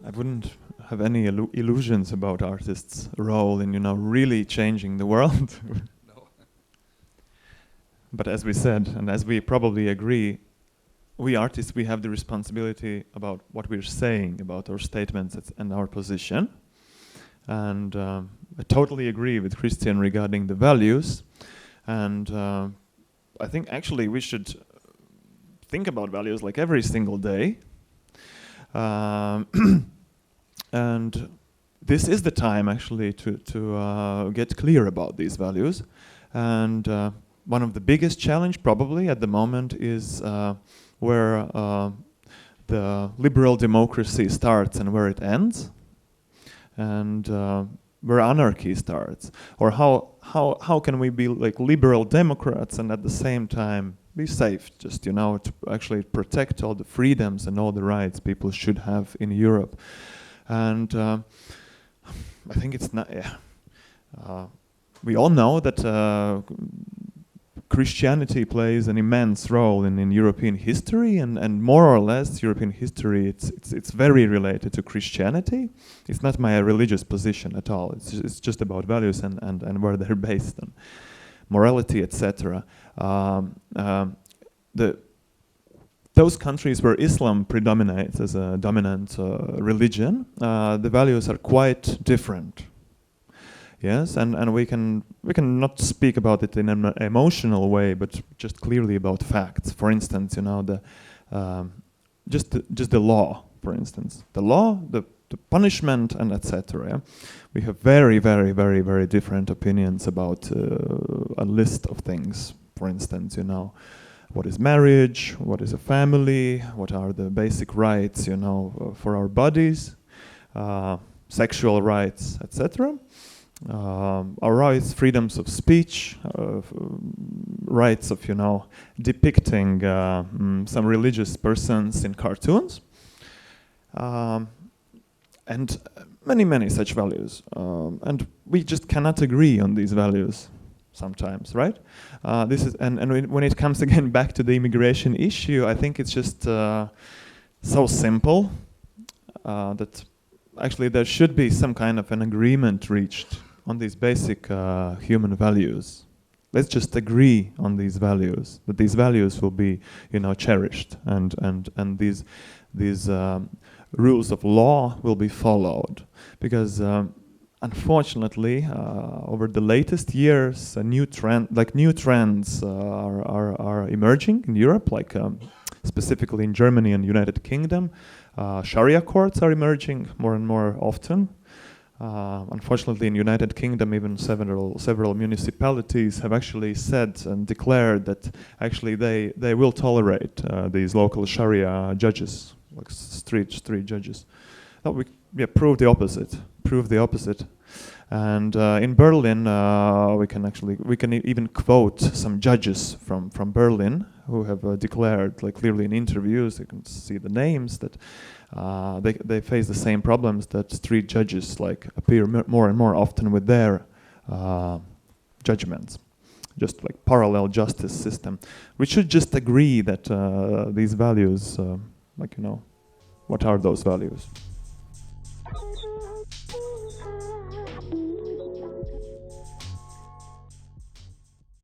I wouldn't have any illusions about artists' role in, really changing the world. No. But as we said, and as we probably agree, we artists, we have the responsibility about what we're saying, about our statements and our position. And I totally agree with Christian regarding the values. And I think actually we should think about values like every single day. And this is the time actually to get clear about these values. And one of the biggest challenge probably at the moment is where the liberal democracy starts and where it ends, and where anarchy starts. Or how can we be like liberal democrats and at the same time be safe, just to actually protect all the freedoms and all the rights people should have in Europe. And I think it's not. We all know that Christianity plays an immense role in European history, and more or less European history. It's very related to Christianity. It's not my religious position at all. It's just about values and where they're based on morality, etc. Those countries where Islam predominates as a dominant religion, the values are quite different. Yes, and we can not speak about it in an emotional way, but just clearly about facts. For instance, just the law. For instance, the law, the punishment, and etc. Yeah? We have very, very, very, very different opinions about a list of things. For instance, what is marriage? What is a family? What are the basic rights, for our bodies, sexual rights, etc. Our rights, freedoms of speech, rights of, depicting some religious persons in cartoons, and many, many such values. And we just cannot agree on these values sometimes, right? This is and when it comes again back to the immigration issue, I think it's just so simple that actually there should be some kind of an agreement reached on these basic human values. Let's just agree on these values, that these values will be, cherished, and these rules of law will be followed, because unfortunately, over the latest years, new trends are emerging in Europe, like specifically in Germany and United Kingdom. Sharia courts are emerging more and more often. Unfortunately, in United Kingdom, even several municipalities have actually said and declared that actually they will tolerate these local Sharia judges, like street judges. Prove the opposite. Prove the opposite. And in Berlin, we can even quote some judges from Berlin who have declared, like clearly in interviews, you can see the names, that they face the same problems that street judges appear more and more often with their judgments. Just like parallel justice system. We should just agree that these values, what are those values?